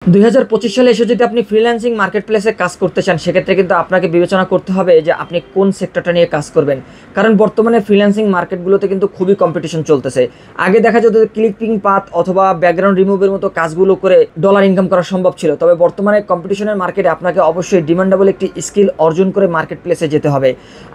2025 সালে এসে যদি আপনি ফ্রিল্যান্সিং মার্কেটপ্লেসে কাজ করতে চান সেক্ষেত্রে কিন্তু আপনাকে বিবেচনা করতে হবে যে আপনি কোন সেক্টরটা নিয়ে কাজ করবেন। কারণ বর্তমানে ফ্রিল্যান্সিং মার্কেটগুলোতে কিন্তু খুবই কম্পিটিশন চলতেছে। আগে দেখা যেত ক্লিকিং পাথ অথবা ব্যাকগ্রাউন্ড রিমুভের মতো কাজগুলো করে ডলার ইনকাম করা সম্ভব ছিল, তবে বর্তমানে কম্পিটিশনের মার্কেটে আপনাকে অবশ্যই ডিমান্ডেবল একটি স্কিল অর্জন করে মার্কেটপ্লেসে যেতে হবে।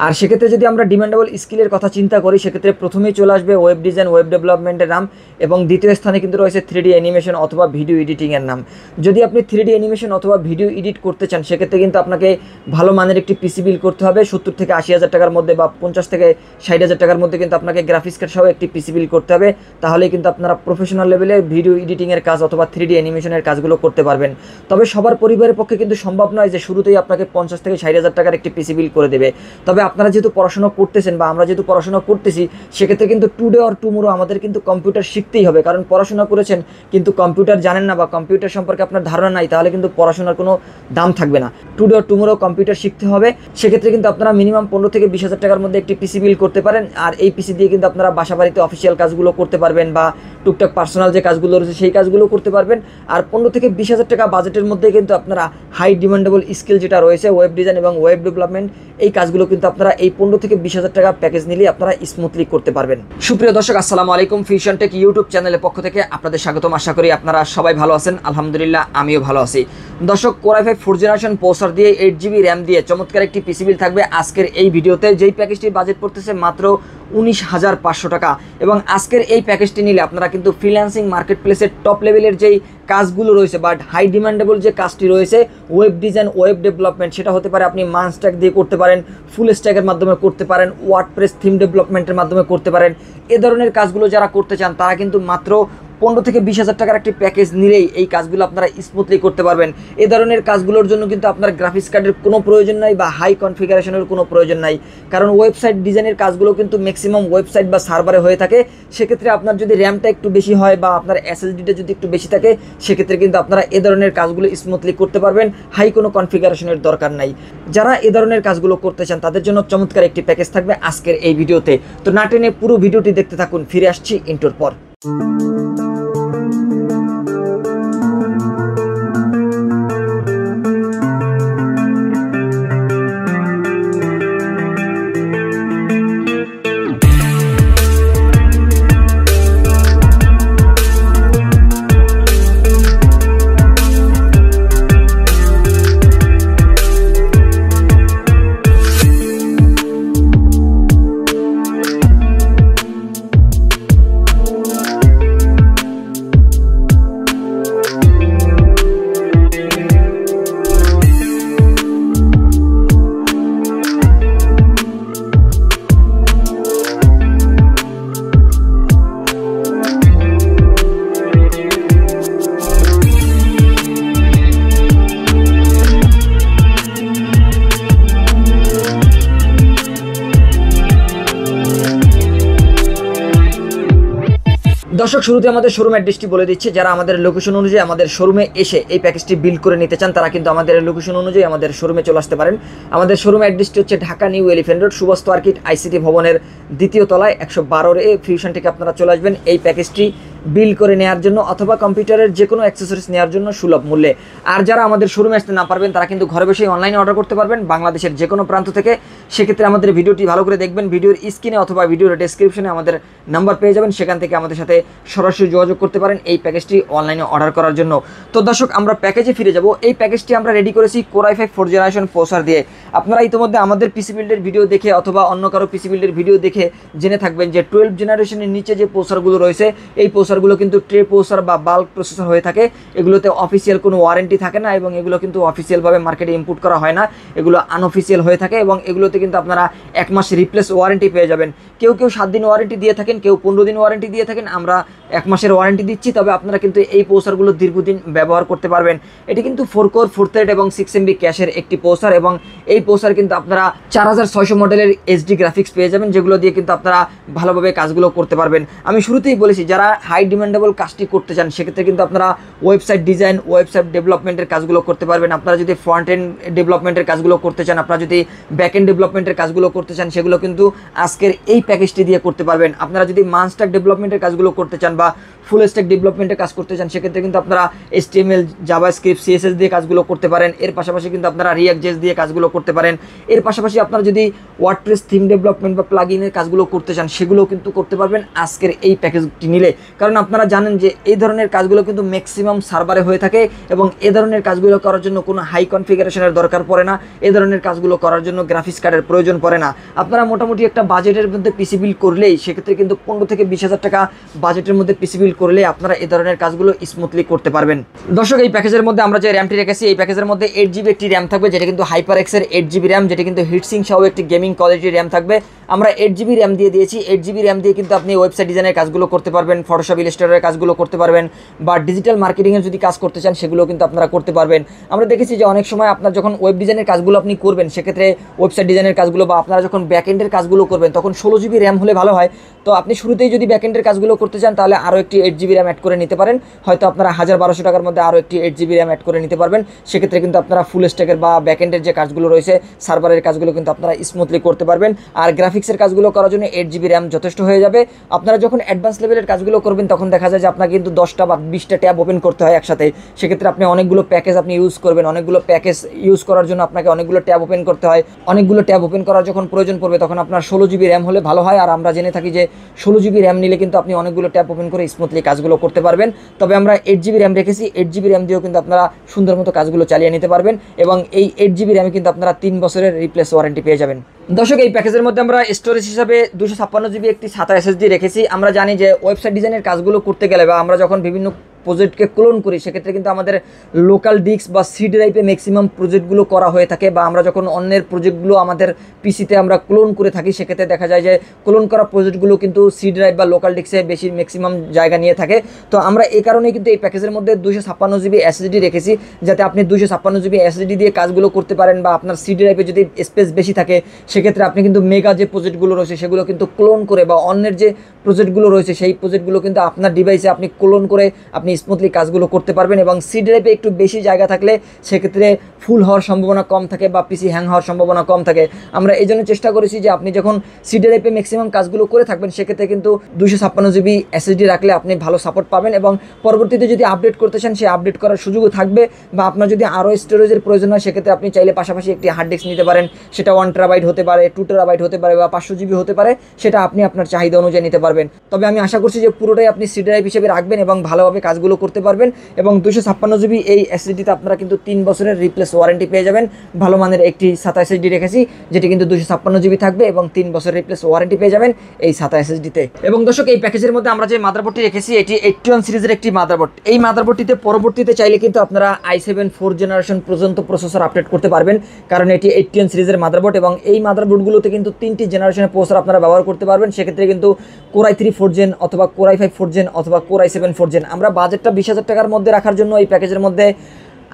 আর সেক্ষেত্রে যদি আমরা ডিমান্ডেবল স্কিলের কথা চিন্তা করি সেক্ষেত্রে প্রথমেই চলে আসবে ওয়েব ডিজাইন, ওয়েব ডেভেলপমেন্টের নাম, এবং দ্বিতীয় স্থানে কিন্তু রয়েছে 3D অ্যানিমেশন অথবা ভিডিও এডিটিংয়ের নাম। যদি আপনি 3D অ্যানিমেশন অথবা ভিডিও এডিট করতে চান সেক্ষেত্রে কিন্তু আপনাকে ভালো মানের একটি পিসি বিল করতে হবে। 70 থেকে 80,000 টাকার মধ্যে বা 50 থেকে 60,000 টাকার মধ্যে কিন্তু আপনাকে গ্রাফিক্স কার্ড সহ একটি পিসি বিল করতে হবে। তাহলে কিন্তু আপনারা প্রফেশনাল লেভেলে ভিডিও এডিটিংয়ের কাজ অথবা 3D অ্যানিমেশনের কাজগুলো করতে পারবেন। তবে সবার পরিবারের পক্ষে কিন্তু সম্ভব নয় যে শুরুতেই আপনাকে 50 থেকে 60,000 টাকার একটি পিসি বিল করে দেবে। তবে আপনারা যেহেতু পড়াশোনা করতেছেন বা আমরা যেহেতু পড়াশোনা করতেছি সেক্ষেত্রে কিন্তু টুডে অর টুমোরো আমাদের কিন্তু কম্পিউটার শিখতেই হবে। কারণ পড়াশোনা করেছেন কিন্তু কম্পিউটার জানেন না বা কম্পিউটার সম্পর্কে আপনার ধারণা নাই, তাহলে কিন্তু পড়াশোনার কোনো দাম থাকবে না। টুডে অর টুমোরো কম্পিউটার শিখতে হবে। সেক্ষেত্রে কিন্তু আপনারা মিনিমাম 15 থেকে 20,000 টাকার মধ্যে একটি পিসি বিল করতে পারেন। আর এই পিসি দিয়ে কিন্তু আপনারা বাসা বাড়িতে অফিসিয়াল কাজগুলো করতে পারবেন বা টুকটাক পার্সোনাল যে কাজগুলো রয়েছে সেই কাজগুলো করতে পারবেন। আর 15 থেকে 20,000 টাকা বাজেটের মধ্যে কিন্তু আপনারা হাই ডিমান্ডেবল স্কিল যেটা রয়েছে ওয়েব ডিজাইন এবং ওয়েব ডেভেলপমেন্ট, এই কাজগুলো কিন্তু আপনারা এই 15 থেকে 20,000 টাকা প্যাকেজ নিলে আপনারা স্মুথলি করতে পারবেন। সুপ্রিয় দর্শক, আসসালামু আলাইকুম। ফিউশন টেক ইউটিউব চ্যানেলের পক্ষ থেকে আপনাদের স্বাগতম। আশা করি আপনারা সবাই ভালো আছেন। আলহামদুলিল্লাহ, আমিও ভালো আছি। দর্শক, Core i5 4th generation processor দিয়ে 8GB র্যাম দিয়ে চমৎকার একটি পিসি বিল থাকবে আজকের এই ভিডিওতে, যেই প্যাকেজটির বাজেট পড়তেছে মাত্র 19,500 টাকা। এবং আজকের এই প্যাকেজটি নিলে আপনারা কিন্তু ফ্রিল্যান্সিং মার্কেটপ্লেসের টপ লেভেলের যেই কাজগুলো রয়েছে বাট হাই ডিমান্ডেবল যে কাজটি রয়েছে ওয়েব ডিজাইন, ওয়েব ডেভেলপমেন্ট, সেটা হতে পারে আপনি মানস্ট্যাক দিয়ে করতে পারেন, ফুল স্ট্যাকের মাধ্যমে করতে পারেন, ওয়ার্ডপ্রেস থিম ডেভেলপমেন্টের মাধ্যমে করতে পারেন। এ ধরনের কাজগুলো যারা করতে চান তারা কিন্তু মাত্র 15 থেকে 20,000 টাকার একটি প্যাকেজ নিলেই এই কাজগুলো আপনারা স্মুথলি করতে পারবেন। এ ধরনের কাজগুলোর জন্য কিন্তু আপনার গ্রাফিক্স কার্ডের কোনো প্রয়োজন নাই বা হাই কনফিগারেশনের কোনো প্রয়োজন নাই। কারণ ওয়েবসাইট ডিজাইনের কাজগুলো কিন্তু ম্যাক্সিমাম ওয়েবসাইট বা সার্ভারে হয়ে থাকে। সেক্ষেত্রে আপনার যদি র্যামটা একটু বেশি হয় বা আপনার এসএসডিটা যদি একটু বেশি থাকে সেক্ষেত্রে কিন্তু আপনারা এ ধরনের কাজগুলো স্মুথলি করতে পারবেন। হাই কোনো কনফিগারেশনের দরকার নাই। যারা এ ধরনের কাজগুলো করতে চান তাদের জন্য চমৎকার একটি প্যাকেজ থাকবে আজকের এই ভিডিওতে। তো না টেনে পুরো ভিডিওটি দেখতে থাকুন। ফিরে আসছি ইন্ট্রোর পর। দর্শক, শুরুতে আমাদের শোরুম অ্যাড্রেসটি বলে দিচ্ছি। যারা আমাদের লোকেশন অনুযায়ী আমাদের শোরুমে এসে এই প্যাকেজটি বিল করে নিতে চান তারা কিন্তু আমাদের লোকেশন অনুযায়ী আমাদের শোরুমে চলে আসতে পারেন। আমাদের শোরুম অ্যাড্রেসটি হচ্ছে Dhaka new elephant road, সুবস্ত আর্কিট ICT ভবনের 2য় তলায় 112 ফিউশন থেকে আপনারা চলে আসবেন এই প্যাকেজটি বিল করে নেওয়ার জন্য অথবা কম্পিউটারের যে কোনো অ্যাক্সেসরিজ নেওয়ার জন্য সুলভ মূল্যে। আর যারা আমাদের শোরুমে আসতে না পারবেন তারা কিন্তু ঘরে বসেই অনলাইনে অর্ডার করতে পারবেন বাংলাদেশের যে কোনো প্রান্ত থেকে। সেক্ষেত্রে আমাদের ভিডিওটি ভালো করে দেখবেন। ভিডিওর স্ক্রিনে অথবা ভিডিওর ডেসক্রিপশনে আমাদের নাম্বার পেয়ে যাবেন, সেখান থেকে আমাদের সাথে সরাসরি যোগাযোগ করতে পারেন এই প্যাকেজটি অনলাইনে অর্ডার করার জন্য। তো দর্শক, আমরা প্যাকেজে ফিরে যাব। এই প্যাকেজটি আমরা রেডি করেছি Core i5 4th generation processor দিয়ে। আপনারা ইতিমধ্যে আমাদের পিসি বিল্ডের ভিডিও দেখে অথবা অন্য কারো পিসি বিল্ডের ভিডিও দেখে জেনে থাকবেন যে 12th জেনারেশনের নিচে যে প্রসেসরগুলো রয়েছে এই প্রসেসরগুলো কিন্তু ট্রে প্রসেসর বা বাল্ক প্রসেসর হয়ে থাকে। এগুলোতে অফিসিয়াল কোনো ওয়ারেন্টি থাকে না এবং এগুলো কিন্তু অফিসিয়ালভাবে মার্কেটে ইম্পোর্ট করা হয় না, এগুলো আনঅফিসিয়াল হয়ে থাকে। এবং এগুলোতে কিন্তু আপনারা 1 মাস রিপ্লেস ওয়ারেন্টি পেয়ে যাবেন। কেউ 7 দিন ওয়ারেন্টি দিয়ে থাকেন, কেউ 15 দিন ওয়ারেন্টি দিয়ে থাকেন। আমরা 1 মাসের ওয়ারেন্টি দিচ্ছি। তবে আপনারা কিন্তু এই প্রসেসরগুলো দীর্ঘদিন ব্যবহার করতে পারবেন। এটি কিন্তু 4 কোর 4 থ্রেড এবং 6 MB ক্যাশের একটি প্রসেসর এবং এই প্রসেসর কিন্তু আপনারা 4600 মডেলের এইচডি গ্রাফিক্স পেয়ে যাবেন, যেগুলো দিয়ে কিন্তু আপনারা ভালোভাবে কাজগুলো করতে পারবেন। আমি শুরুতেই বলেছি যারা হাই ডিমান্ডেবল কাজটি করতে চান সেক্ষেত্রে কিন্তু আপনারা ওয়েবসাইট ডিজাইন, ওয়েবসাইট ডেভেলপমেন্টের কাজগুলো করতে পারবেন। আপনারা যদি ফ্রন্ট এন্ড ডেভেলপমেন্টের কাজগুলো করতে চান, আপনারা যদি ব্যাক এন্ড ডেভেলপমেন্টের কাজগুলো করতে চান সেগুলো কিন্তু আজকের এই প্যাকেজটি দিয়ে করতে পারবেন। আপনারা যদি মানস্ট্যাক ডেভেলপমেন্টের কাজগুলো করতে চান বা ফুল স্ট্যাক ডেভেলপমেন্টে কাজ করতে চান সেক্ষেত্রে কিন্তু আপনারা HTML, জাভাস্ক্রিপ্ট, CSS দিয়ে কাজগুলো করতে পারেন। এর পাশাপাশি কিন্তু আপনারা React.js দিয়ে কাজগুলো করতে পারেন। এর পাশাপাশি আপনারা যদি ওয়ার্ডপ্রেস থিম ডেভেলপমেন্ট বা প্লাগইনের কাজগুলো করতে চান সেগুলোও কিন্তু করতে পারবেন আজকের এই প্যাকেজটি নিলে। কারণ আপনারা জানেন যে এই ধরনের কাজগুলো কিন্তু ম্যাক্সিমাম সার্ভারে হয়ে থাকে এবং এ ধরনের কাজগুলো করার জন্য কোনো হাই কনফিগারেশনের দরকার পড়ে না। এ ধরনের কাজগুলো করার জন্য গ্রাফিক্স কার্ডের প্রয়োজন পড়ে না। আপনারা মোটামুটি একটা বাজেটের মধ্যে পিসি বিল্ড করলেই সেক্ষেত্রে কিন্তু 15 থেকে 20,000 টাকা বাজেটের মধ্যে পিসি বিল্ড করলে আপনারা এই ধরনের কাজগুলো স্মুথলি করতে পারবেন। দর্শক, এই প্যাকেজের মধ্যে আমরা যে র্যামটি রেখেছি এই প্যাকেজের মধ্যে 8GB একটি র্যাম থাকবে, যেটা কিন্তু HyperX এর 8GB র্যাম, যেটা কিন্তু হিটসিং সহ একটি গেমিং কোয়ালিটির র্যাম থাকবে। আমরা 8GB র্যাম দিয়ে দিয়েছি। 8GB র্যাম দিয়ে কিন্তু আপনি ওয়েবসাইট ডিজাইনের কাজগুলো করতে পারবেন, ফটোশপ, ইলাস্ট্রেটরের কাজগুলো করতে পারবেন, বা ডিজিটাল মার্কেটিংয়ের যদি কাজ করতে চান সেগুলো কিন্তু আপনারা করতে পারবেন। আমরা দেখেছি যে অনেক সময় আপনার যখন ওয়েব ডিজাইনের কাজগুলো আপনি করবেন সেক্ষেত্রে ওয়েবসাইট ডিজাইনের কাজগুলো বা আপনারা যখন ব্যাকএন্ডের কাজগুলো করবেন তখন 16GB র্যাম হলে ভালো হয়। তো আপনি শুরুতেই যদি ব্যাকএন্ডের কাজগুলো করতে চান তাহলে আরও একটি 8GB র্যাম অ্যাড করে নিতে পারেন। হয়তো আপনারা 1,000-1,200 টাকার মধ্যে আরও একটি 8GB র্যাম অ্যাড করে নিতে পারবেন। সেক্ষেত্রে কিন্তু আপনারা ফুল স্ট্যাকের বা ব্যাকএন্ডের যে কাজগুলো রয়েছে সার্ভারের কাজগুলো কিন্তু আপনারা স্মুথলি করতে পারবেন। আর গ্রাফিক্সের কাজগুলো করার জন্য 8GB র্যাম যথেষ্ট হয়ে যাবে। আপনারা যখন অ্যাডভান্স লেভেলের কাজগুলো করবেন তখন দেখা যায় যে আপনাকে কিন্তু 10টা বা 20টা ট্যাব ওপেন করতে হয় একসাথে। সেক্ষেত্রে আপনি অনেকগুলো প্যাকেজ আপনি ইউজ করবেন, অনেকগুলো প্যাকেজ ইউজ করার জন্য আপনাকে অনেকগুলো ট্যাব ওপেন করতে হয়। অনেকগুলো ট্যাব ওপেন করার যখন প্রয়োজন পড়বে তখন আপনার 16GB র্যাম হলে ভালো হয়। আর আমরা জেনে থাকি যে 16GB র্যাম নিলে কিন্তু আপনি অনেকগুলো ট্যাব ওপেন করে স্মুথলি কাজগুলো করতে পারবেন। তবে আমরা 8GB র্যাম রেখেছি। 8GB র্যাম দিয়েও কিন্তু আপনারা সুন্দর মতো কাজগুলো চালিয়ে নিতে পারবেন এবং এই 8GB র্যামে কিন্তু আপনারা 3 বছরের রিপ্লেস ওয়ারেন্টি পেয়ে যাবেন। দর্শক, এই প্যাকেজের মধ্যে আমরা স্টোরেজ হিসাবে 256GB একটি SATA SSD রেখেছি। আমরা জানি যে ওয়েবসাইট ডিজাইনের কাজগুলো করতে গেলে বা আমরা যখন বিভিন্ন প্রজেক্টকে ক্লোন করি সেক্ষেত্রে কিন্তু আমাদের লোকাল ডিস্ক বা সি ড্রাইভে ম্যাক্সিমাম প্রজেক্টগুলো করা হয়ে থাকে, বা আমরা যখন অন্যের প্রজেক্টগুলো আমাদের পিসিতে আমরা ক্লোন করে থাকি সেক্ষেত্রে দেখা যায় যে ক্লোন করা প্রজেক্টগুলো কিন্তু সি ড্রাইভ বা লোকাল ডিস্কে বেশি ম্যাক্সিমাম জায়গা নিয়ে থাকে। তো আমরা এই কারণেই কিন্তু এই প্যাকেজের মধ্যে 256GB SSD রেখেছি, যাতে আপনি 256GB SSD দিয়ে কাজগুলো করতে পারেন, বা আপনার সি ড্রাইভে যদি স্পেস বেশি থাকে সেক্ষেত্রে আপনি কিন্তু মেগা যে প্রজেক্টগুলো রয়েছে সেগুলো কিন্তু ক্লোন করে, বা অন্যের যে প্রজেক্টগুলো রয়েছে সেই প্রজেক্টগুলো কিন্তু আপনার ডিভাইসে আপনি ক্লোন করে আপনি স্মুথলি কাজগুলো করতে পারবেন। এবং সি ড্রাইভে একটু বেশি জায়গা থাকলে সেক্ষেত্রে ফুল হওয়ার সম্ভাবনা কম থাকে বা পিসি হ্যাং হওয়ার সম্ভাবনা কম থাকে। আমরা এই জন্য চেষ্টা করেছি যে আপনি যখন সি ড্রাইভে ম্যাক্সিমাম কাজগুলো করে থাকবেন সেক্ষেত্রে কিন্তু 256GB SSD রাখলে আপনি ভালো সাপোর্ট পাবেন, এবং পরবর্তীতে যদি আপডেট করতে চান সে আপডেট করার সুযোগও থাকবে। বা আপনার যদি আরও স্টোরেজের প্রয়োজন হয় সেক্ষেত্রে আপনি চাইলে পাশাপাশি একটি হার্ড ডিস্ক নিতে পারেন, সেটা 1TB হতে পারে, 2TB হতে পারে, বা 500GB হতে পারে, সেটা আপনি আপনার চাহিদা অনুযায়ী নিতে পারবেন। তবে আমি আশা করছি যে পুরোটাই আপনি সি ড্রাইভ হিসেবে রাখবেন এবং ভালোভাবে কাজগুলো করতে পারবেন। এবং 256GB এই SSDতে আপনারা কিন্তু 3 বছরের রিপ্লেস ওয়ারেন্টি পেয়ে যাবেন। ভালো মানের একটি SATA SSD রেখেছি যেটি কিন্তু 256GB থাকবে এবং 3 বছরের রিপ্লেস ওয়ারেন্টি পেয়ে যাবেন এই SATA SSDতে। এবং দর্শক, এই প্যাকেজের মধ্যে আমরা যে মাদারবোর্ডটি রেখেছি এটি 81 সিরিজের একটি মাদারবোর্ড। এই মাদারবোর্ডটিতে পরবর্তীতে চাইলে কিন্তু আপনারা i7 4th জেনারেশন পর্যন্ত প্রসেসর আপডেট করতে পারবেন, কারণ এটি 81 সিরিজের মাদারবোর্ড এবং এই মাদারবোর্ডগুলোতে কিন্তু 3টি জেনারেশনের প্রসেসর আপনারা ব্যবহার করতে পারবেন। সেক্ষেত্রে কিন্তু Core i3 4th Gen অথবা Core i5 4th Gen অথবা Core i7 4th Gen। আমরা বাজেটটা 20,000 টাকার মধ্যে রাখার জন্য এই প্যাকেজের মধ্যে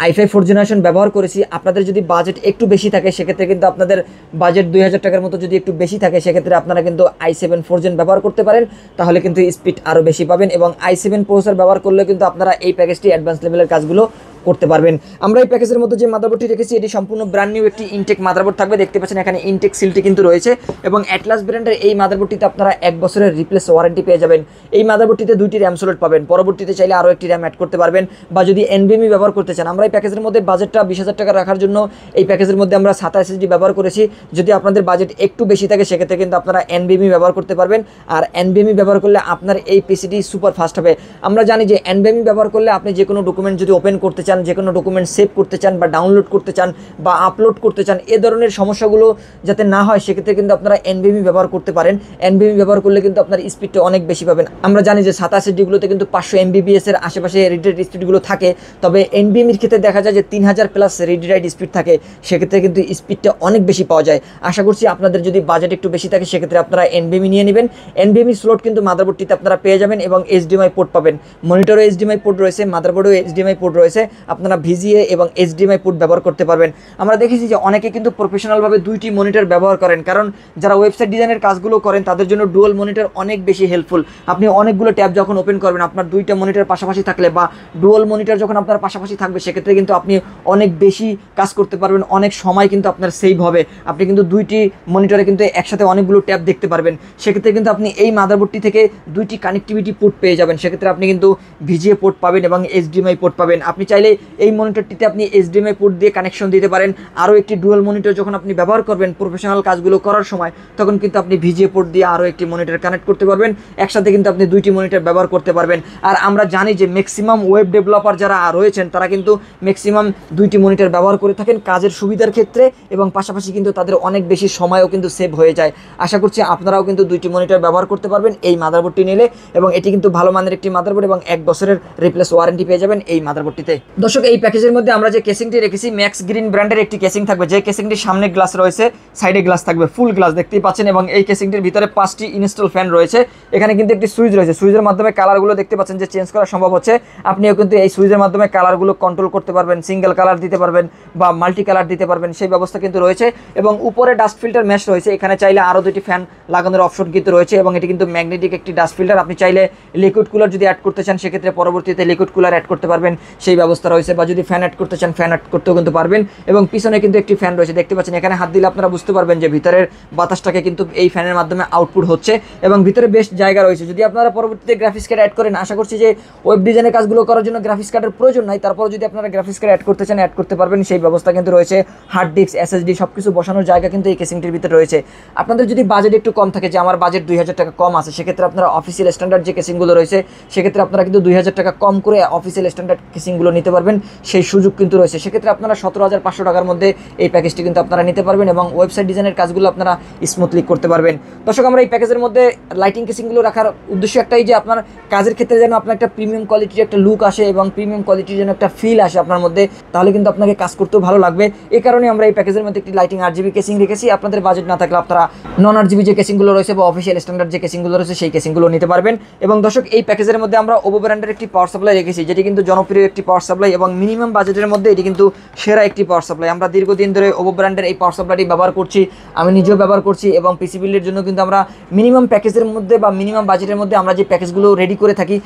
i5 4th জেনারেশন ব্যবহার করেছি। আপনাদের যদি বাজেট একটু বেশি থাকে সেক্ষেত্রে কিন্তু আপনাদের বাজেট 2,000 টাকার মতো যদি একটু বেশি থাকে সেক্ষেত্রে আপনারা কিন্তু i7 4th Gen ব্যবহার করতে পারেন, তাহলে কিন্তু স্পিড আরও বেশি পাবেন। এবং i7 প্রসেসর ব্যবহার করলে কিন্তু আপনারা এই প্যাকেজটি অ্যাডভান্স লেভেলের কাজগুলো করতে পারবেন। আমরা এই প্যাকেজের মধ্যে যে মাদারবোর্ডটি রেখেছি এটি সম্পূর্ণ ব্র্যান্ড নিউ একটি ইনটেক মাদারবোর্ড থাকবে। দেখতে পাচ্ছেন এখানে ইনটেক সিলটি কিন্তু রয়েছে এবং অ্যাটলাস ব্র্যান্ডের এই মাদারবোর্ডটিতে আপনারা 1 বছরের রিপ্লেস ওয়ারেন্টি পেয়ে যাবেন। এই মাদারবোর্ডটিতে 2টি র্যাম স্লট পাবেন, পরবর্তীতে চাইলে আরও একটি র্যাম অ্যাড করতে পারবেন, বা যদি NVMe ব্যবহার করতে চান। আমরা এই প্যাকেজের মধ্যে বাজেটটা 20,000 টাকা রাখার জন্য এই প্যাকেজের মধ্যে আমরা SATA SSD ব্যবহার করেছি। যদি আপনাদের বাজেট একটু বেশি থাকে সেক্ষেত্রে কিন্তু আপনারা NVMe ব্যবহার করতে পারবেন, আর NVMe ব্যবহার করলে আপনার এই পিসিটি সুপার ফাস্ট হবে। আমরা জানি যে NVMe ব্যবহার করলে আপনি যে কোনো ডকুমেন্ট যদি ওপেন করতে চান, যে কোনো ডকুমেন্ট সেভ করতে চান বা ডাউনলোড করতে চান বা আপলোড করতে চান, এ ধরনের সমস্যাগুলো যাতে না হয় সেক্ষেত্রে কিন্তু আপনারা NVMe ব্যবহার করতে পারেন। NVMe ব্যবহার করলে কিন্তু আপনার স্পিডটা অনেক বেশি পাবেন। আমরা জানি যে SATA SSDগুলোতে কিন্তু 500 MBPS এর আশেপাশে রিড রাইট স্পিডগুলো থাকে, তবে NVMe এর ক্ষেত্রে দেখা যায় যে 3000 প্লাস রিড রাইট স্পিড থাকে, সেক্ষেত্রে কিন্তু স্পিডটা অনেক বেশি পাওয়া যায়। আশা করছি আপনাদের যদি বাজেট একটু বেশি থাকে সেক্ষেত্রে আপনারা NVMe নিয়ে নেবেন। NVMe স্লট কিন্তু মাদারবোর্ডটিতে আপনারা পেয়ে যাবেন এবং HDMI পোর্ট পাবেন। মনিটরও HDMI পোর্ট রয়েছে, মাদারবোর্ডেও HDMI পোর্ট রয়েছে। আপনারা ভিজিএ এবং এইচডিএমআই পোর্ট ব্যবহার করতে পারবেন। আমরা দেখেছি যে অনেকে কিন্তু প্রফেশনালভাবে দুইটি মনিটর ব্যবহার করেন, কারণ যারা ওয়েবসাইট ডিজাইনের কাজগুলো করেন তাদের জন্য ডুয়াল মনিটর অনেক বেশি হেল্পফুল। আপনি অনেকগুলো ট্যাব যখন ওপেন করবেন, আপনার দুইটা মনিটর পাশাপাশি থাকলে বা ডুয়াল মনিটর যখন আপনার পাশাপাশি থাকবে, সেক্ষেত্রে কিন্তু আপনি অনেক বেশি কাজ করতে পারবেন, অনেক সময় কিন্তু আপনার সেভ হবে। আপনি কিন্তু দুইটি মনিটরে কিন্তু একসাথে অনেকগুলো ট্যাব দেখতে পারবেন। সেক্ষেত্রে কিন্তু আপনি এই মাদারবোর্ডটি থেকে দুইটি কানেক্টিভিটি পোর্ট পেয়ে যাবেন। সেক্ষেত্রে আপনি কিন্তু ভিজিএ পোর্ট পাবেন এবং এইচডিএমআই পোর্ট পাবেন। আপনি চাইলে এই মনিটরটিতে আপনি এইচডিএমআই পোর্ট দিয়ে কানেকশন দিতে পারেন। আরও একটি ডুয়াল মনিটর যখন আপনি ব্যবহার করবেন প্রফেশনাল কাজগুলো করার সময়, তখন কিন্তু আপনি ভিজিএ পোর্ট দিয়ে আরও একটি মনিটর কানেক্ট করতে পারবেন। একসাথে কিন্তু আপনি দুইটি মনিটর ব্যবহার করতে পারবেন। আর আমরা জানি যে ম্যাক্সিমাম ওয়েব ডেভেলপার যারা রয়েছেন তারা কিন্তু ম্যাক্সিমাম দুইটি মনিটর ব্যবহার করে থাকেন কাজের সুবিধার ক্ষেত্রে, এবং পাশাপাশি কিন্তু তাদের অনেক বেশি সময়ও কিন্তু সেভ হয়ে যায়। আশা করছি আপনারাও কিন্তু দুইটি মনিটর ব্যবহার করতে পারবেন এই মাদারবোর্ডটি নিলে, এবং এটি কিন্তু ভালো মানের একটি মাদারবোর্ড এবং 1 বছরের রিপ্লেস ওয়ারেন্টি পেয়ে যাবেন এই মাদারবোর্ডটিতে। দর্শক, এই প্যাকেজের মধ্যে আমরা যে কেসিংটি রেখেছি ম্যাক্স গ্রিন ব্র্যান্ডের একটি কেসিং থাকবে, যে কেসিংটির সামনে গ্লাস রয়েছে, সাইডে গ্লাস থাকবে, ফুল গ্লাস দেখতেই পাচ্ছেন, এবং এই কেসিংটির ভিতরে 5টি ইনস্টল ফ্যান রয়েছে। এখানে কিন্তু একটি সুইচ রয়েছে, সুইচের মাধ্যমে কালারগুলো দেখতে পাচ্ছেন যে চেঞ্জ করা সম্ভব হচ্ছে। আপনিও কিন্তু এই সুইচের মাধ্যমে কালারগুলো কন্ট্রোল করতে পারবেন, সিঙ্গেল কালার দিতে পারবেন বা মাল্টি কালার দিতে পারবেন, সেই ব্যবস্থা কিন্তু রয়েছে। এবং উপরে ডাস্ট ফিল্টার মেশ রয়েছে, এখানে চাইলে আরও দুটি ফ্যান লাগানোর অপশন কিন্তু রয়েছে, এবং এটি কিন্তু ম্যাগনেটিক একটি ডাস্ট ফিল্টার। আপনি চাইলে লিকুইড কুলার যদি অ্যাড করতে চান, সেক্ষেত্রে পরবর্তীতে লিকুইড কুলার অ্যাড করতে পারবেন, সেই ব্যবস্থা রয়েছে। বা যদি ফ্যান অ্যাড করতে চান, ফ্যান অ্যাড করতেও কিন্তু পারবেন। এবং পিছনে কিন্তু একটি ফ্যান রয়েছে দেখতে পাচ্ছেন, এখানে হাত দিলে আপনারা বুঝতে পারবেন যে ভিতরের বাতাসটাকে কিন্তু এই ফ্যানের মাধ্যমে আউটপুট হচ্ছে, এবং ভিতরে বেশ জায়গা রয়েছে। যদি আপনারা পরবর্তীতে গ্রাফিক্স কার্ড অ্যাড করেন, আশা করছি যে ওয়েব ডিজাইনের কাজগুলো করার জন্য গ্রাফিক্স কার্ডের প্রয়োজন নাই, তারপরে যদি আপনারা গ্রাফিক্স কার্ড অ্যাড করতে চান অ্যাড করতে পারবেন, সেই ব্যবস্থা কিন্তু রয়েছে। হার্ড ডিস্ক, এসএসডি সব কিছু বসানোর জায়গা কিন্তু এই কেসিংটির ভিতরে রয়েছে। আপনাদের যদি বাজেট একটু কম থাকে, যে আমার বাজেট 2000 টাকা কম আছে, সেক্ষেত্রে আপনারা অফিসিয়াল স্ট্যান্ডার্ড যে কেসিংগুলো রয়েছে, সেক্ষেত্রে আপনারা কিন্তু 2000 টাকা কম করে অফিসিয়াল স্ট্যান্ডার্ড কেসিংগুলো নিতে পারবেন, সেই সুযোগ কিন্তু রয়েছে। সেক্ষেত্রে আপনারা 17,500 টাকার মধ্যে এই প্যাকেজটি কিন্তু আপনারা নিতে পারবেন, এবং ওয়েবসাইট ডিজাইনের কাজগুলো আপনারা স্মুথলি করতে পারবেন। দর্শক, আমরা এই প্যাকেজের মধ্যে লাইটিং কেসিংগুলো রাখার উদ্দেশ্য একটাই, যে আপনার কাজের ক্ষেত্রে যেন আপনার একটা প্রিমিয়াম কোয়ালিটির একটা লুক আসে এবং প্রিমিয়াম কোয়ালিটির যেন একটা ফিল আসে আপনার মধ্যে, তাহলে কিন্তু আপনাকে কাজ করতেও ভালো লাগবে। এই কারণে আমরা এই প্যাকেজের মধ্যে একটি লাইটিং আরজিবি কেসিং রেখেছি। আপনাদের বাজেট না থাকলে আপনারা নন আরজিবি যে কেসিংগুলো রয়েছে বা অফিসিয়াল স্ট্যান্ডার্ড যে কেসিংগুলো রয়েছে, সেই কেসিংগুলো নিতে পারবেন। এবং দর্শক, এই প্যাকেজের মধ্যে আমরা ওভো ব্র্যান্ডের একটি পাওয়ার সাপ্লাই রেখেছি, যেটি কিন্তু জনপ্রিয় একটি পাওয়ার সাপ্লাই, এবং মিনিমাম বাজেটের মধ্যে এটি কিন্তু সেরা একটি পাওয়ার সাপ্লাই। আমরা দীর্ঘদিন ধরে ওভো ব্র্যান্ডের এই পাওয়ার সাপ্লাইটি ব্যবহার করছি, আমি নিজেও ব্যবহার করছি, এবং পিসি বিল্ডের জন্য কিন্তু আমরা মিনিমাম প্যাকেজের মধ্যে বা মিনিমাম বাজেটের মধ্যে আমরা যে প্যাকেজগুলো রেডি করে থাকি,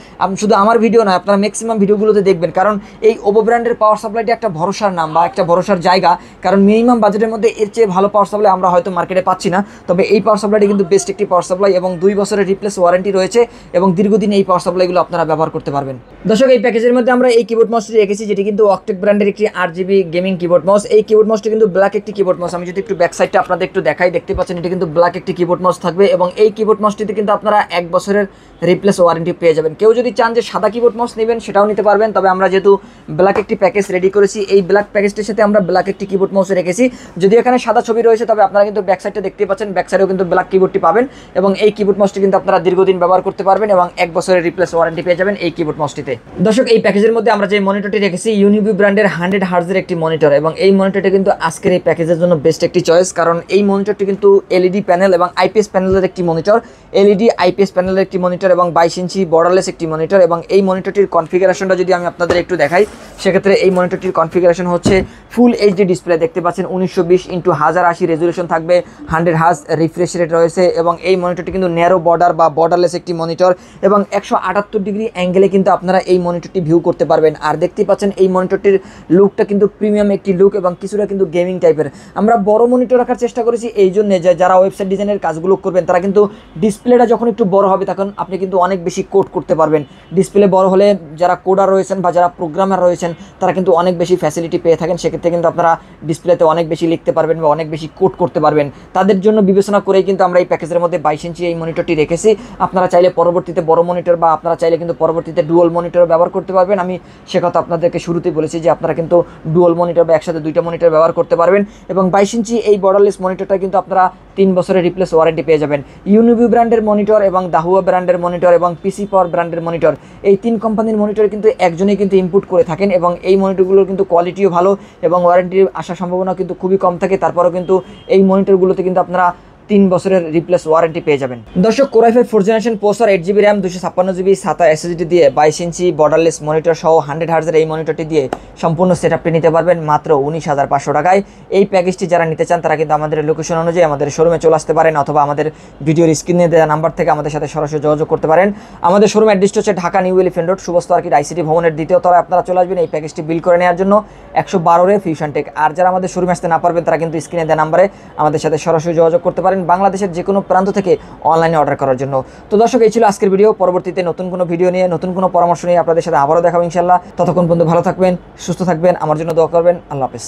শুধু আমার ভিডিও নয়, আপনারা ম্যাক্সিমাম ভিডিওগুলোতে দেখবেন। কারণ এই ওভো ব্র্যান্ডের পাওয়ার সাপ্লাইটি একটা ভরসার নাম বা একটা ভরসার জায়গা, কারণ মিনিমাম বাজেটের মধ্যে এর চেয়ে ভালো পাওয়ার সাপ্লাই আমরা হয়তো মার্কেটে পাচ্ছি না। তবে এই পাওয়ার সাপ্লাইটি কিন্তু বেস্ট একটি পাওয়ার সাপ্লাই, এবং 2 বছরের রিপ্লেস ওয়ারেন্টি রয়েছে, এবং দীর্ঘদিন এই পাওয়ার সাপ্লাইগুলো আপনারা ব্যবহার করতে পারবেন। দর্শক, এই প্যাকেজের মধ্যে আমরা এই কিবোর্ড মাউসটি রেখেছি, যেটি কিন্তু অক্টেক ব্র্যান্ডের একটি 8GB গেমিং কিবোর্ড মাউস। এই কিবোর্ড মাউসটি কিন্তু ব্ল্যাক একটি কিবোর্ড মাউস। আমি যদি একটু ব্যাক সাইডটা আপনাদের একটু দেখাই, দেখতে পাচ্ছেন এটা কিন্তু ব্ল্যাক একটি কিবোর্ড মাউস থাকবে, এবং এই কিবোর্ড মাউসটিতে কিন্তু আপনারা 1 বছরের রিপ্লেস ওয়ারেন্টি পেয়ে যাবেন। কেউ যদি চান যে সাদা কিবোর্ড মাউস নেবেন, সেটাও নিতে পারবেন। তবে আমরা যেহেতু ব্ল্যাক একটি প্যাকেজ রেডি করেছি, এই ব্ল্যাক প্যাকেজটির সাথে আমরা ব্ল্যাক একটি কিবোর্ড মাউস রেখেছি। যদি এখানে সাদা ছবি রয়েছে, তবে আপনারা কিন্তু ব্যাক সাইডটা দেখতে পাচ্ছেন, ব্যাক সাইডেও কিন্তু ব্ল্যাক কিবোর্ডটি পাবেন, এবং এই কিবোর্ড মাউসটি কিন্তু আপনারা দীর্ঘদিন ব্যবহার করতে পারবেন, এবং 1 বছরের রিপ্লেস ওয়ারেন্টি পেয়ে যাবেন এই কিবোর্ড মাউসটিতে। দর্শক, এই প্যাকেজের মধ্যে আমরা যে মনিটরটি রেখেছি, ইউনিভি ব্র্যান্ডের 100 হার্জের একটি মনিটর, এবং এই মনিটরটি কিন্তু আজকের এই প্যাকেজের জন্য বেস্ট একটি চয়েস। কারণ এই মনিটরটি কিন্তু এলইডি প্যানেল এবং আইপিএস প্যানেলের একটি মনিটর, এলইডি আইপিএস প্যানেলের একটি মনিটর, এবং 22 ইঞ্চি বর্ডারলেস একটি মনিটর। এবং এই মনিটরটির কনফিগারেশনটা যদি আমি আপনাদের একটু দেখাই, সেক্ষেত্রে এই মনিটরটির কনফিগারেশন হচ্ছে ফুল এইচডি ডিসপ্লে, দেখতে পাচ্ছেন 1920x1080 রেজুলেশন থাকবে, 100 হার্জ রিফ্রেশ রেট রয়েছে, এবং এই মনিটরটি কিন্তু ন্যারো বর্ডার বা বর্ডারলেস একটি মনিটর, এবং 178 ডিগ্রি অ্যাঙ্গেলে কিন্তু আপনারা এই মনিটরটি ভিউ করতে পারবেন। আর দেখতেই পাচ্ছেন এই মনিটরটির লুকটা কিন্তু প্রিমিয়াম একটি লুক, এবং কিছুটা কিন্তু গেমিং টাইপের। আমরা বড় মনিটর রাখার চেষ্টা করেছি এই জন্য, যে যারা ওয়েবসাইট ডিজাইনের কাজগুলো করবেন, তারা কিন্তু ডিসপ্লেটা যখন একটু বড় হবে, তখন আপনি কিন্তু অনেক বেশি কোড করতে পারবেন। ডিসপ্লে বড় হলে যারা কোডার রয়েছেন বা যারা প্রোগ্রামার রয়েছেন, তারা কিন্তু অনেক বেশি ফ্যাসিলিটি পেয়ে থাকেন। সেক্ষেত্রে কিন্তু আপনারা ডিসপ্লেতে অনেক বেশি লিখতে পারবেন বা অনেক বেশি কোড করতে পারবেন। তাদের জন্য বিবেচনা করেই কিন্তু আমরা এই প্যাকেজের মধ্যে 22 ইঞ্চি এই মনিটরটি রেখেছি। আপনারা চাইলে পরবর্তীতে বড় মনিটর বা আপনারা চাইলে কিন্তু পরবর্তীতে ডুয়াল মনিটর ব্যবহার করতে পারবেন। আমি সে কথা আপনাদেরকে শুরুতেই বলেছি যে আপনারা কিন্তু ডুয়াল মনিটর বা একসাথে 2টা মনিটর ব্যবহার করতে পারবেন। এবং 22 ইঞ্চি এই বর্ডারলেস মনিটরটা কিন্তু আপনারা 3 বছরের রিপ্লেস ওয়ারেন্টি পেয়ে যাবেন। ইউনিভি ব্র্যান্ডের মনিটর, এবং দাহুয়া ব্র্যান্ডের মনিটর, এবং পিসি পাওয়ার ব্র্যান্ডের মনিটর, এই 3 কোম্পানির মনিটর কিন্তু একজনেই কিন্তু ইনপুট করে থাকেন, এবং এই মনিটরগুলোর কিন্তু কোয়ালিটিও ভালো, এবং ওয়ারেন্টির আসার সম্ভাবনা কিন্তু খুবই কম থাকে। তারপরেও কিন্তু এই মনিটরগুলোতে কিন্তু আপনারা 3 বছরের রিপ্লেস ওয়ারেন্টি পেয়ে যাবেন। দর্শক, Core i5 4th generation processor, 8GB RAM, 256GB SATA SSD দিয়ে 22 ইঞ্চি বর্ডারলেস মনিটর সহ 100 হার্জের এই মনিটরটি দিয়ে সম্পূর্ণ সেটআপটি নিতে পারবেন মাত্র 19,500 টাকায়। এই প্যাকেজটি যারা নিতে চান তারা কিন্তু আমাদের লোকেশন অনুযায়ী আমাদের শোরুমে চলে আসতে পারেন, অথবা আমাদের ভিডিওর স্ক্রিনে দেওয়া নাম্বার থেকে আমাদের সাথে সরাসরি যোগাযোগ করতে পারেন। আমাদের শোরুম অ্যাড্রেস হচ্ছে Dhaka new elephant road, Shubhastha orchid ICT ভবনের 2য় তলায় আপনারা চলে আসবেন এই প্যাকেজটি বিল করে নেওয়ার জন্য 112 ফিউশন টেক। আর যারা আমাদের শোরুমে আসতে না পারবেন তারা কিন্তু স্ক্রিনে দেওয়া নাম্বারে আমাদের সাথে সরাসরি যোগাযোগ করতে পারেন বাংলাদেশের যে কোনো প্রান্ত থেকে অনলাইনে অর্ডার করার জন্য। তো দর্শক, এই ছিল আজকের ভিডিও। পরবর্তীতে নতুন কোনো ভিডিও নিয়ে, নতুন কোনো পরামর্শ নিয়ে আপনাদের সাথে আবারও দেখাবো ইনশাল্লাহ। ততক্ষণ পর্যন্ত ভালো থাকবেন, সুস্থ থাকবেন, আমার জন্য দোয়া করবেন। আল্লাহ হাফেজ।